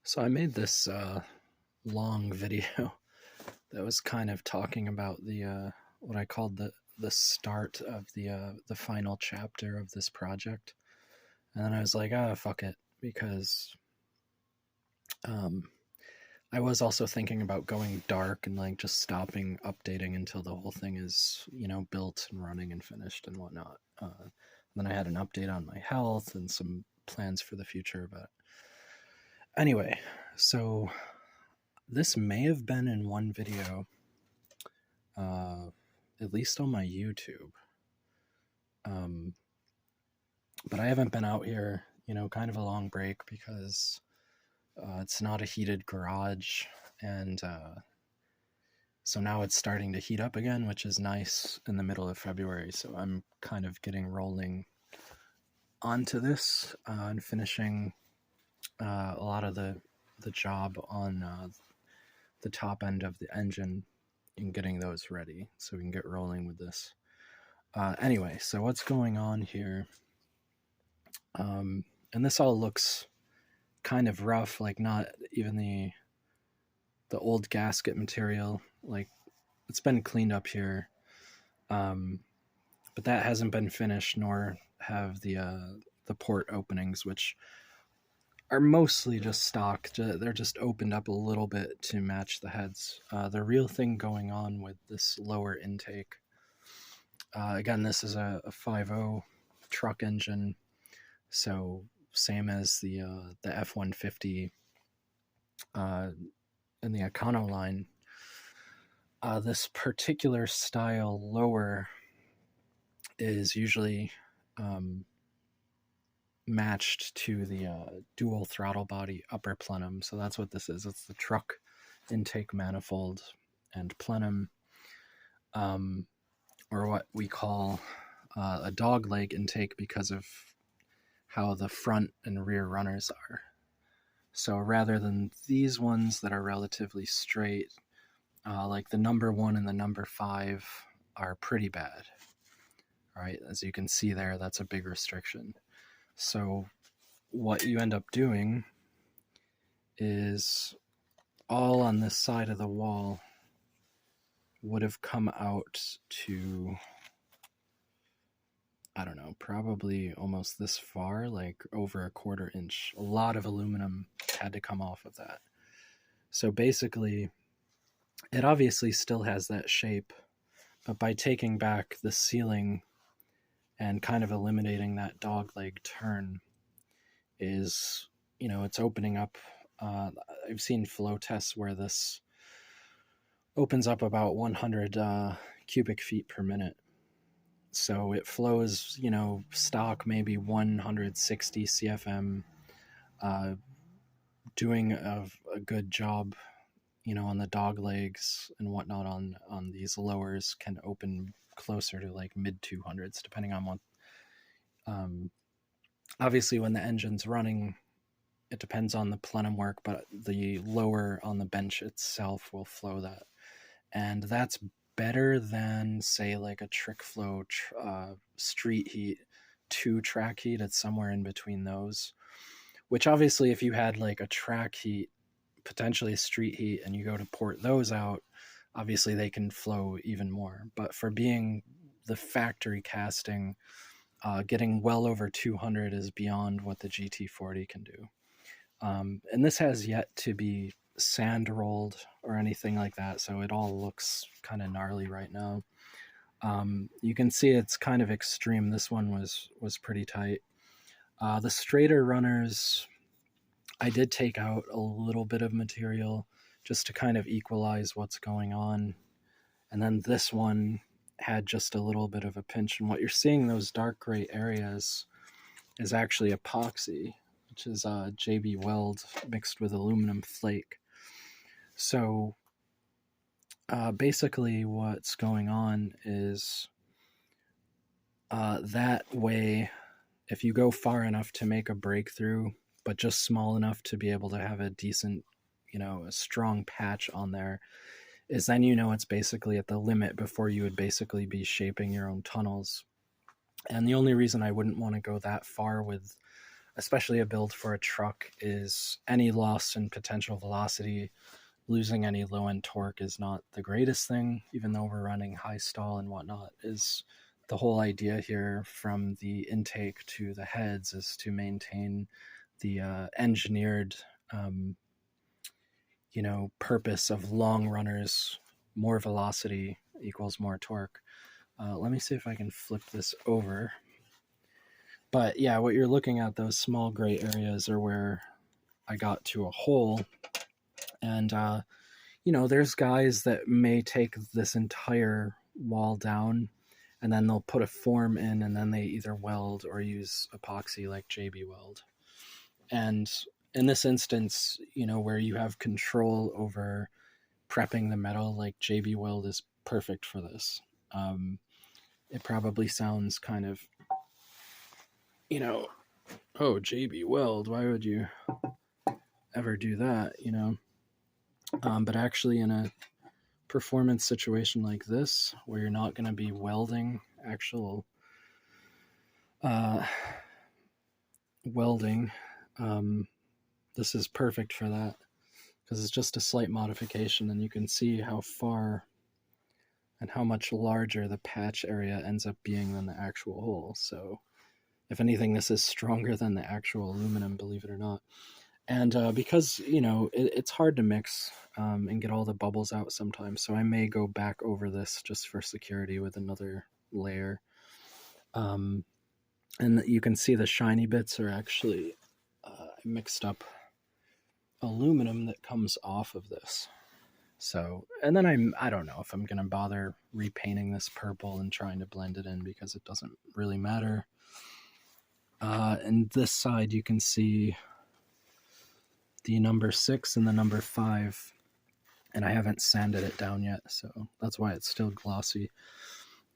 So I made this long video that was kind of talking about the what I called the start of the final chapter of this project, and then I was like, fuck it, because um, I was also thinking about going dark and like just stopping updating until the whole thing is built and running and finished and whatnot. Then I had an update on my health and some plans for the future, but anyway, so this may have been in one video, uh, at least on my YouTube. Um, but I haven't been out here, kind of a long break because it's not a heated garage. And so now it's starting to heat up again, which is nice in the middle of February. So I'm kind of getting rolling onto this and finishing a lot of the job on the top end of the engine and getting those ready so we can get rolling with this. Anyway, so what's going on here? And this all looks kind of rough, like not even the old gasket material. Like it's been cleaned up here, but that hasn't been finished, nor have the port openings, which are mostly just stock. They're just opened up a little bit to match the heads. The real thing going on with this lower intake. Again, this is a 5.0 truck engine, so same as the F-150 in the Econo line. This particular style lower is usually matched to the dual throttle body upper plenum. So that's what this is. It's the truck intake manifold and plenum, or what we call a dog leg intake because of how the front and rear runners are. So rather than these ones that are relatively straight, like the number 1 and the number 5 are pretty bad. All right, as you can see there, that's a big restriction. So what you end up doing is all on this side of the wall would have come out to, I don't know, probably almost this far, like over a 1/4 inch. A lot of aluminum had to come off of that. So basically, it obviously still has that shape, but by taking back the ceiling and kind of eliminating that dog leg turn is, it's opening up. I've seen flow tests where this opens up about 100 cubic feet per minute. So it flows, stock maybe 160 CFM, doing a good job, on the dog legs and whatnot on these lowers can open closer to like mid 200s, depending on what. Obviously, when the engine's running, it depends on the plenum work, but the lower on the bench itself will flow that. And that's better than, say, like a trick flow street heat to track heat. It's somewhere in between those, which obviously if you had like a track heat, potentially a street heat, and you go to port those out, obviously they can flow even more. But for being the factory casting, getting well over 200 is beyond what the GT40 can do. And this has yet to be sand rolled or anything like that, so it all looks kind of gnarly right now. You can see it's kind of extreme. This one was pretty tight. The straighter runners, I did take out a little bit of material just to kind of equalize what's going on. And then this one had just a little bit of a pinch. And what you're seeing, those dark gray areas, is actually epoxy, which is JB Weld mixed with aluminum flake. So basically what's going on is that way, if you go far enough to make a breakthrough, but just small enough to be able to have a decent, a strong patch on there, is then it's basically at the limit before you would basically be shaping your own tunnels. And the only reason I wouldn't want to go that far with especially a build for a truck, is any loss in potential velocity, losing any low end torque is not the greatest thing, even though we're running high stall and whatnot. Is the whole idea here from the intake to the heads is to maintain the engineered, um, purpose of long runners. More velocity equals more torque. Let me see if I can flip this over. But yeah, what you're looking at, those small gray areas are where I got to a hole. And, there's guys that may take this entire wall down and then they'll put a form in and then they either weld or use epoxy like JB Weld. And in this instance, where you have control over prepping the metal, like JB Weld is perfect for this. It probably sounds kind of, oh, JB Weld, why would you ever do that, but actually in a performance situation like this, where you're not going to be welding actual welding, this is perfect for that, because it's just a slight modification and you can see how far and how much larger the patch area ends up being than the actual hole. So if anything, this is stronger than the actual aluminum, believe it or not. And because, it's hard to mix and get all the bubbles out sometimes, so I may go back over this just for security with another layer. And you can see the shiny bits are actually mixed up aluminum that comes off of this. So, and then I don't know if I'm going to bother repainting this purple and trying to blend it in, because it doesn't really matter. And this side you can see the number 6 and the number 5, and I haven't sanded it down yet, so that's why it's still glossy.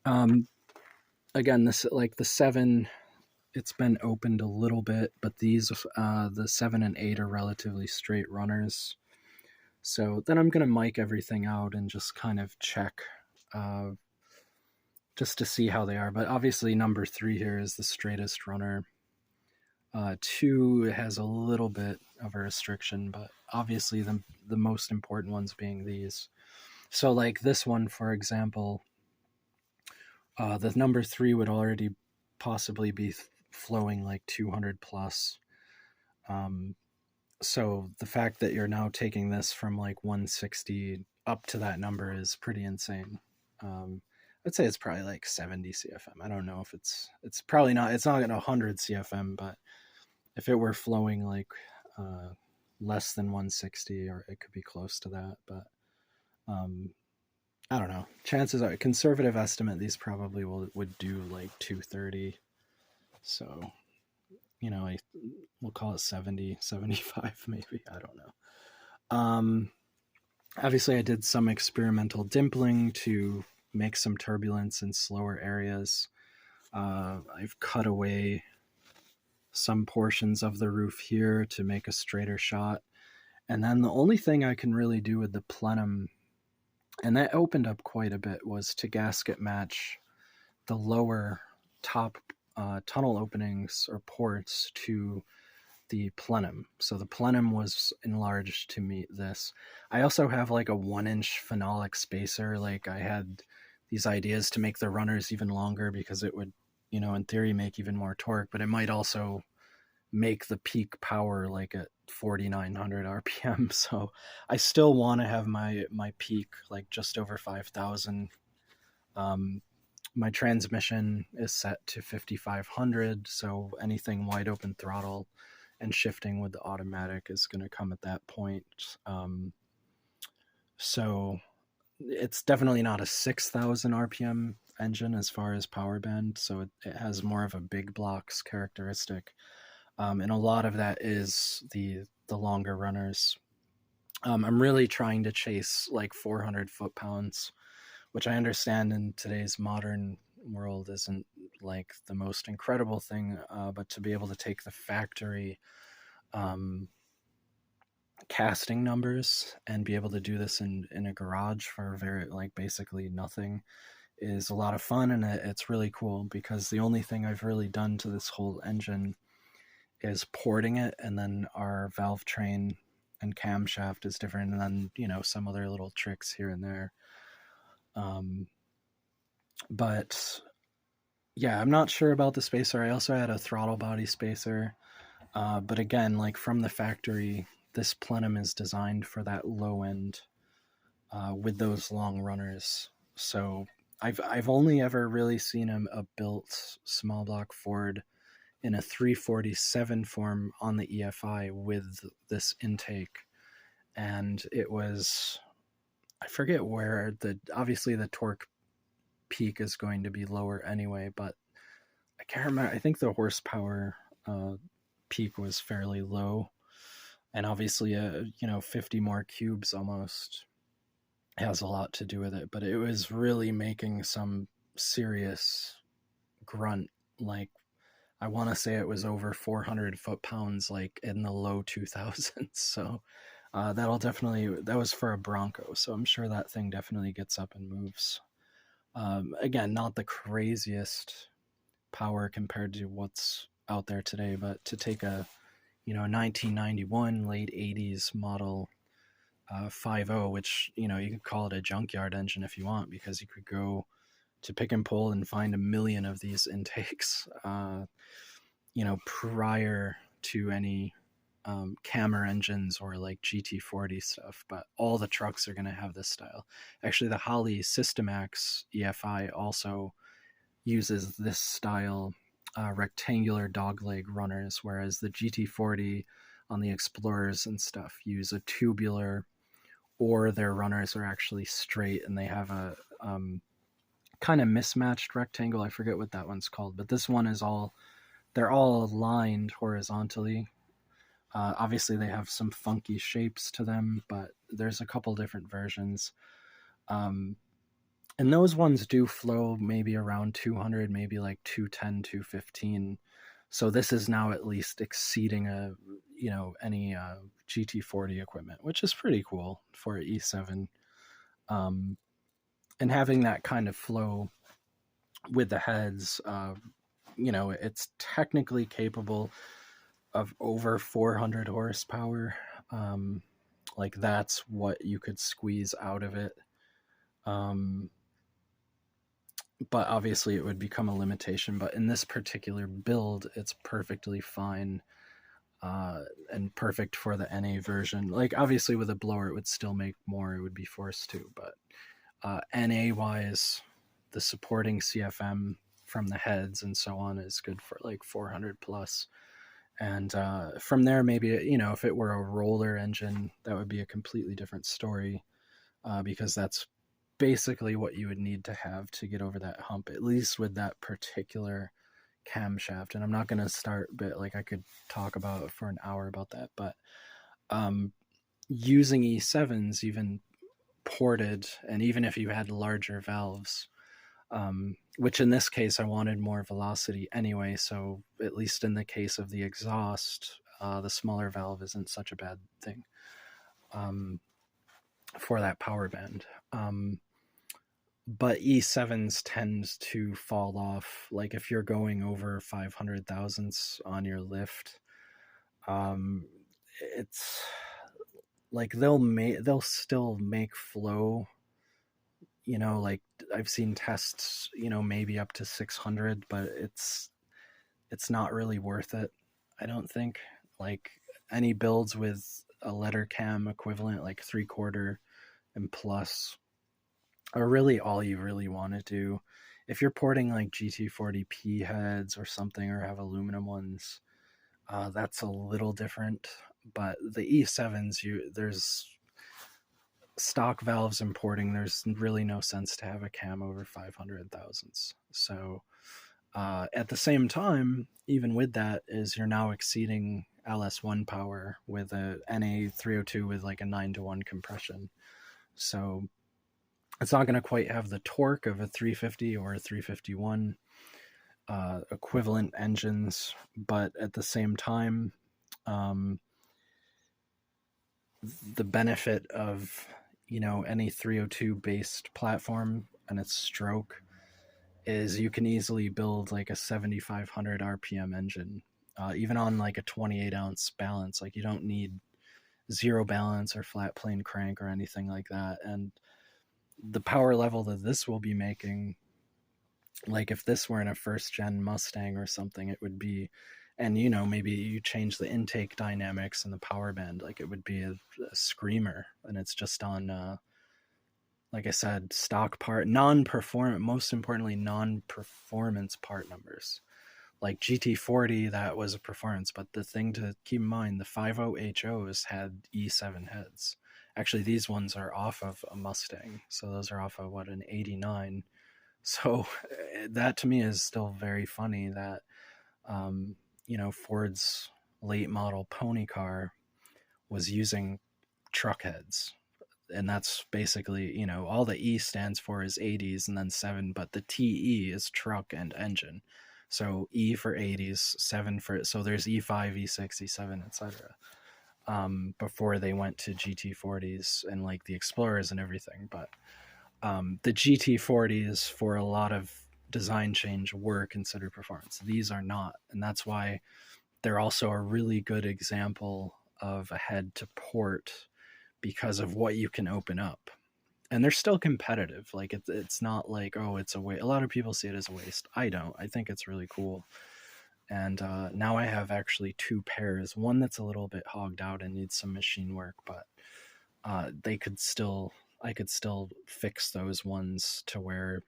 Again, this, like the 7, it's been opened a little bit, but these, the 7 and 8 are relatively straight runners. So then I'm going to mic everything out and just kind of check just to see how they are. But obviously number 3 here is the straightest runner. 2 has a little bit of a restriction, but obviously the most important ones being these. So like this one, for example, the number 3 would already possibly be flowing like 200 plus. So the fact that you're now taking this from like 160 up to that number is pretty insane. I'd say it's probably like 70 CFM. I don't know if it's probably not, it's not at 100 CFM, but if it were flowing like less than 160, or it could be close to that. But I don't know. Chances are, conservative estimate, these probably would do like 230. So, we'll call it 70, 75 maybe. I don't know. Obviously, I did some experimental dimpling to make some turbulence in slower areas. I've cut away some portions of the roof here to make a straighter shot. And then the only thing I can really do with the plenum, and that opened up quite a bit, was to gasket match the lower top tunnel openings or ports to the plenum. So the plenum was enlarged to meet this. I also have like a 1-inch phenolic spacer. Like I had these ideas to make the runners even longer, because it would, in theory make even more torque, but it might also make the peak power like at 4,900 RPM. So I still want to have my peak like just over 5,000. My transmission is set to 5,500, so anything wide open throttle and shifting with the automatic is going to come at that point. So it's definitely not a 6,000 RPM engine as far as power band, so it has more of a big blocks characteristic. And a lot of that is the longer runners. I'm really trying to chase like 400 foot-pounds, which I understand in today's modern world isn't like the most incredible thing, but to be able to take the factory casting numbers and be able to do this in a garage for very, like, basically nothing is a lot of fun, and it's really cool, because the only thing I've really done to this whole engine is porting it, and then our valve train and camshaft is different, and then some other little tricks here and there. But yeah, I'm not sure about the spacer. I also had a throttle body spacer, but again, like from the factory, this plenum is designed for that low end with those long runners. So I've only ever really seen a built small block Ford in a 347 form on the EFI with this intake, and it was, I forget where, obviously the torque peak is going to be lower anyway, but I can't remember. I think the horsepower peak was fairly low, and obviously 50 more cubes almost has a lot to do with it, but it was really making some serious grunt. Like, I want to say it was over 400 foot-pounds, like in the low 2000s. So that was for a Bronco, so I'm sure that thing definitely gets up and moves. Again, not the craziest power compared to what's out there today, but to take a 1991 late 80s model 5.0, which you could call it a junkyard engine if you want, because you could go to Pick and Pull and find a million of these intakes prior to any Cammer engines or like GT40 stuff, but all the trucks are going to have this style. Actually, the Holley Systemax EFI also uses this style rectangular dogleg runners, whereas the GT40 on the Explorers and stuff use a tubular, or their runners are actually straight and they have a kind of mismatched rectangle. I forget what that one's called, but this one is they're all lined horizontally. Obviously, they have some funky shapes to them, but there's a couple different versions. And those ones do flow maybe around 200, maybe like 210, 215. So this is now at least exceeding any GT40 equipment, which is pretty cool for an E7. And having that kind of flow with the heads, it's technically capable of over 400 horsepower. Like, that's what you could squeeze out of it. But obviously it would become a limitation. But in this particular build, it's perfectly fine and perfect for the NA version. Like, obviously with a blower, it would still make more. It would be forced to. But NA-wise, the supporting CFM from the heads and so on is good for like 400 plus. And from there, maybe, if it were a roller engine, that would be a completely different story, because that's basically what you would need to have to get over that hump, at least with that particular camshaft. And I'm not going to start, but like I could talk about for an hour about that. But using E7s, even ported, and even if you had larger valves, which in this case I wanted more velocity anyway, so at least in the case of the exhaust, the smaller valve isn't such a bad thing for that power band. But E7s tends to fall off. Like, if you're going over 500 thousandths on your lift, it's like they'll still make flow. Like, I've seen tests, maybe up to 600, but it's not really worth it, I don't think. Like, any builds with a letter cam equivalent, like 3/4 and plus, are really all you really want to do. If you're porting like GT40P heads or something, or have aluminum ones, that's a little different. But the E7s, there's stock valves importing, there's really no sense to have a cam over 500 thousandths. So at the same time, even with that, is you're now exceeding LS1 power with a NA302 with like a 9-to-1 compression. So it's not going to quite have the torque of a 350 or a 351 equivalent engines, but at the same time, the benefit of any 302 based platform and its stroke is you can easily build like a 7,500 RPM engine even on like a 28-ounce balance. Like you don't need zero balance or flat plane crank or anything like that. And the power level that this will be making, like if this were in a first gen Mustang or something, it would be, and you know, maybe you change the intake dynamics and the power band, like it would be a screamer. And it's just on like I said, stock part, non-performance, most importantly, non-performance part numbers. Like GT40, that was a performance, but the thing to keep in mind, the 50HOs had E7 heads. Actually, these ones are off of a Mustang, so those are off of what, an 89. So that to me is still very funny that you know, Ford's late model pony car was using truck heads, and that's basically, you know, all the E stands for is 80s and then 7, but the TE is truck and engine. So E for 80s, 7 for, so there's E5, E6, E7, etc. Before they went to GT40s and like the Explorers and everything. But the GT40s for a lot of design change were considered performance. These are not, and that's why they're also a really good example of a head to port because of what you can open up. And they're still competitive. Like it's not like, oh, it's a waste. A lot of people see it as a waste. I don't. I think it's really cool. And now I have actually two pairs. One that's a little bit hogged out and needs some machine work, but they could still, I could still fix those ones to where,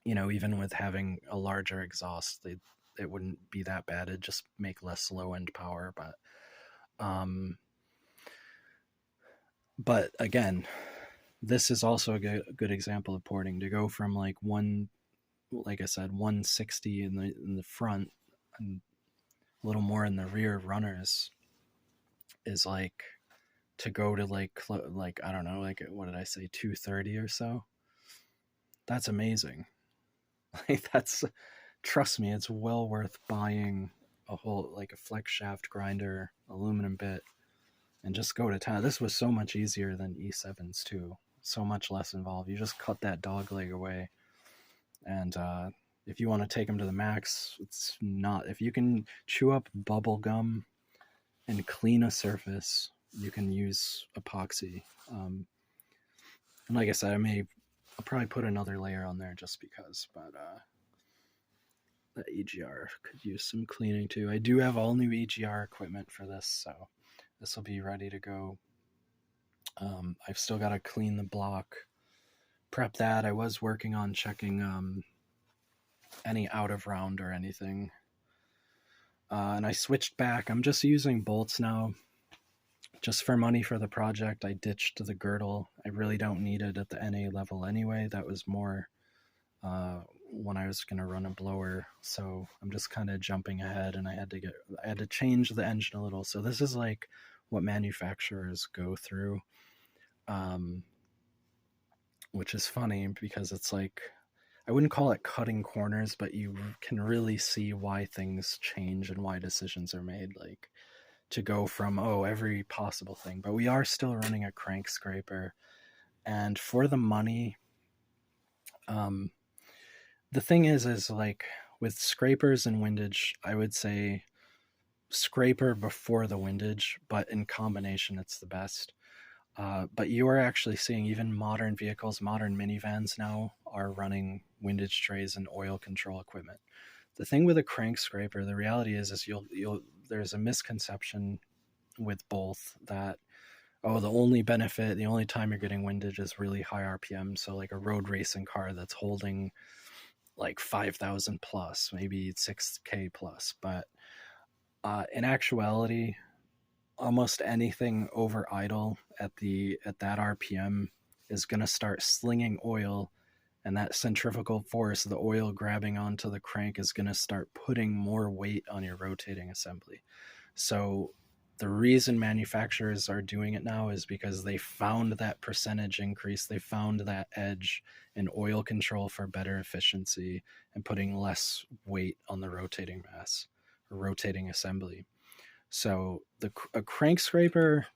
you know, even with having a larger exhaust, it wouldn't be that bad. It'd just make less low end power. But again, this is also a good example of porting, to go from like one, like I said, 160 in the front and a little more in the rear runners, is like to go to like I don't know, like what did I say, 230 or so. That's amazing. Like that's, trust me, it's well worth buying a whole, like a flex shaft grinder, aluminum bit, and just go to town. This was so much easier than E7s too. So much less involved. You just cut that dog leg away, and if you want to take them to the max, it's not. If you can chew up bubble gum and clean a surface, you can use epoxy. And like I said, I'll probably put another layer on there just because, but the EGR could use some cleaning too. I do have all new EGR equipment for this, so this will be ready to go. I've still got to clean the block, prep that. I was working on checking any out of round or anything. And I switched back. I'm just using bolts now, just for money for the project. I ditched the girdle. I really don't need it at the NA level anyway. That was more when I was going to run a blower. So I'm just kind of jumping ahead, and I had to change the engine a little. So this is like what manufacturers go through, which is funny because it's like, I wouldn't call it cutting corners, but you can really see why things change and why decisions are made, like to go from, oh, every possible thing. But we are still running a crank scraper, and for the money, the thing is like with scrapers and windage, I would say scraper before the windage, but in combination, it's the best. But you are actually seeing even modern vehicles, modern minivans now are running windage trays and oil control equipment. The thing with a crank scraper, the reality is you'll there's a misconception with both that, oh, the only benefit, the only time you're getting windage is really high RPM. So like a road racing car that's holding like 5,000 plus, maybe 6K plus. But in actuality, almost anything over idle at that RPM is going to start slinging oil, and that centrifugal force, the oil grabbing onto the crank, is going to start putting more weight on your rotating assembly. So the reason manufacturers are doing it now is because they found that percentage increase, they found that edge in oil control for better efficiency and putting less weight on the rotating mass or rotating assembly. So a crank scraper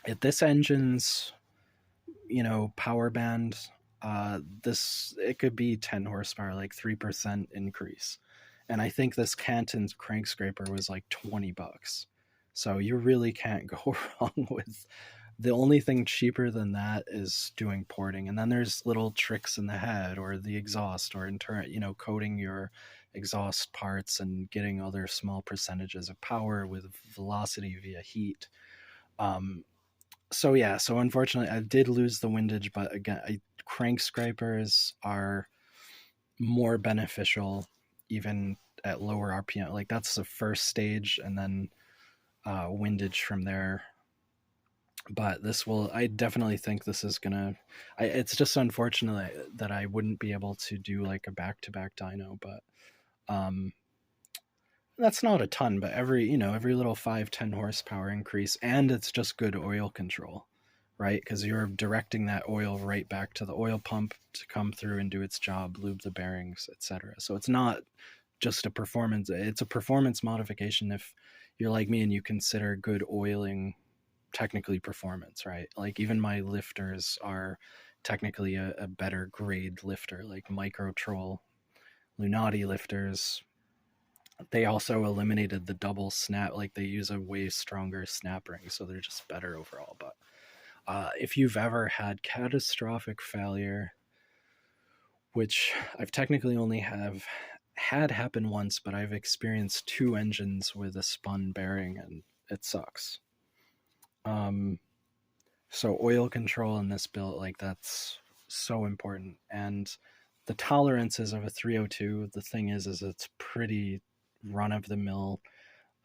at this engine's, you know, power band, it could be 10 horsepower, like 3% increase. And I think this Canton crank scraper was like $20. So you really can't go wrong with. The only thing cheaper than that is doing porting, and then there's little tricks in the head or the exhaust, or in turn, coating your exhaust parts and getting other small percentages of power with velocity via heat. Um, so yeah, so unfortunately, I did lose the windage, but again, crank scrapers are more beneficial even at lower RPM. Like that's the first stage, and then windage from there. But I definitely think this is gonna. It's just unfortunate that I wouldn't be able to do like a back-to-back dyno, but um, that's not a ton. But every little 5-10 horsepower increase, and it's just good oil control, right? Because you're directing that oil right back to the oil pump to come through and do its job, lube the bearings, etc. So it's not just a performance. It's a performance modification if you're like me and you consider good oiling technically performance, right? Like even my lifters are technically a better grade lifter, like Micro Troll, Lunati lifters. They also eliminated the double snap, like they use a way stronger snap ring, so they're just better overall. But if you've ever had catastrophic failure, which I've technically only had happen once, but I've experienced 2 engines with a spun bearing, and it sucks. So oil control in this build, like that's so important. And the tolerances of a 302, the thing is it's pretty run of the mill.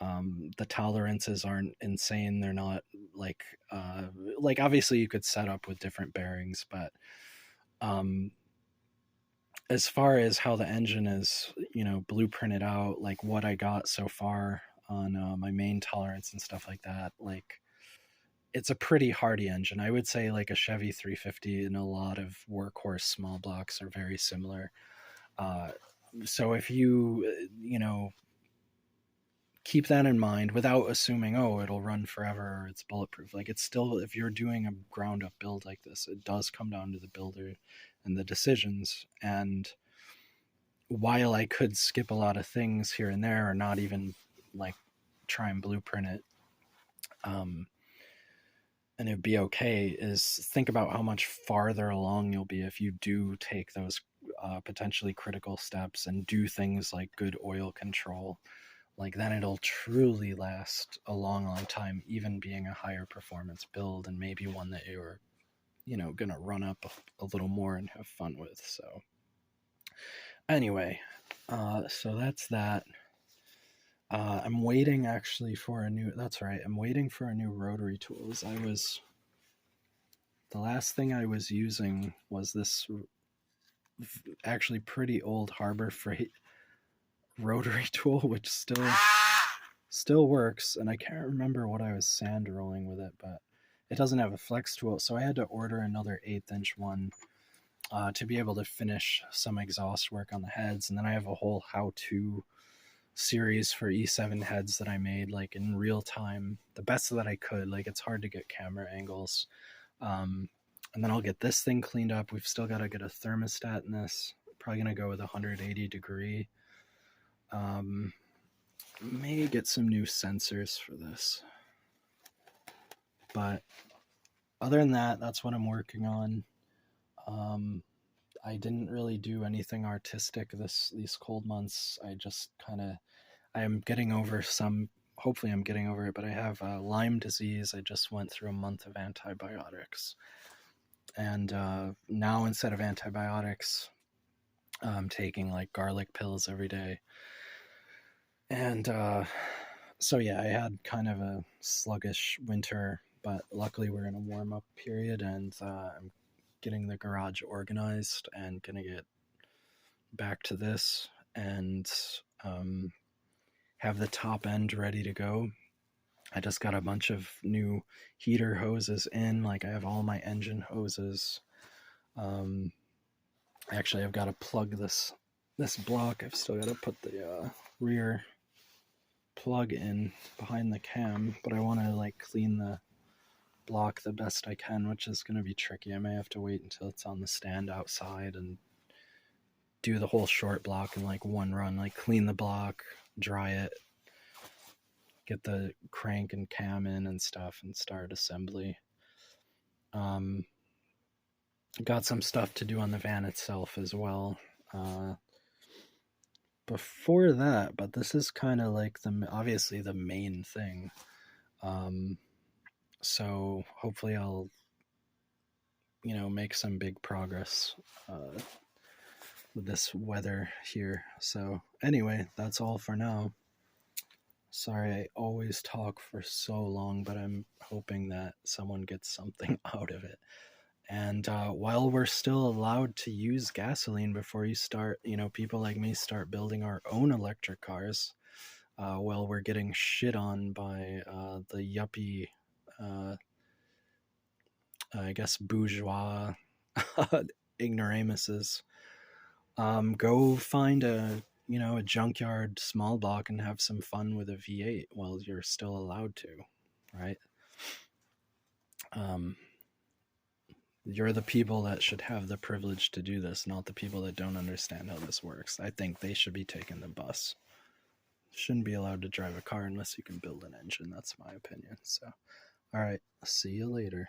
The tolerances aren't insane. They're not like like obviously you could set up with different bearings, but as far as how the engine is, blueprinted out, like what I got so far on my main tolerance and stuff like that, like it's a pretty hardy engine. I would say like a Chevy 350 and a lot of workhorse small blocks are very similar. Uh, so if you keep that in mind without assuming, oh, it'll run forever or it's bulletproof. Like it's still, if you're doing a ground up build like this, it does come down to the builder and the decisions. And while I could skip a lot of things here and there or not even like try and blueprint it, and it'd be okay, is think about how much farther along you'll be if you do take those potentially critical steps and do things like good oil control. Like then it'll truly last a long time, even being a higher performance build and maybe one that you're gonna run up a little more and have fun with. So anyway, so that's that. I'm waiting actually for a new. That's right. I'm waiting for a new rotary tools. The last thing I was using was this actually pretty old Harbor Freight rotary tool, which still works. And I can't remember what I was sand rolling with it, but it doesn't have a flex tool, so I had to order another 1/8" one to be able to finish some exhaust work on the heads. And then I have a whole how-to series for E7 heads that I made like in real time, the best that I could. Like it's hard to get camera angles. And then I'll get this thing cleaned up. We've still got to get a thermostat in this. Probably gonna go with 180 degree. May get some new sensors for this. But other than that, that's what I'm working on. I didn't really do anything artistic these cold months. I am getting over some. Hopefully, I'm getting over it. But I have Lyme disease. I just went through a month of antibiotics, and now instead of antibiotics, I'm taking like garlic pills every day. And so yeah, I had kind of a sluggish winter, but luckily we're in a warm up period, and I'm getting the garage organized and gonna get back to this and have the top end ready to go. I just got a bunch of new heater hoses in. Like I have all my engine hoses. Actually, I've got to plug this block. I've still got to put the rear plug in behind the cam, but I want to like clean the block the best I can, which is going to be tricky. I may have to wait until it's on the stand outside and do the whole short block in like one run, like clean the block, dry it, get the crank and cam in and stuff, and start assembly. Got some stuff to do on the van itself as well. Before that, but this is kind of like obviously the main thing. So hopefully I'll make some big progress with this weather here. So anyway, that's all for now. Sorry I always talk for so long, but I'm hoping that someone gets something out of it. And while we're still allowed to use gasoline before you start, people like me start building our own electric cars, well, we're getting shit on by the yuppie, I guess, bourgeois ignoramuses. Go find a junkyard small block and have some fun with a V8 while you're still allowed to, right? You're the people that should have the privilege to do this, not the people that don't understand how this works. I think they should be taking the bus. Shouldn't be allowed to drive a car unless you can build an engine. That's my opinion. So, all right, see you later.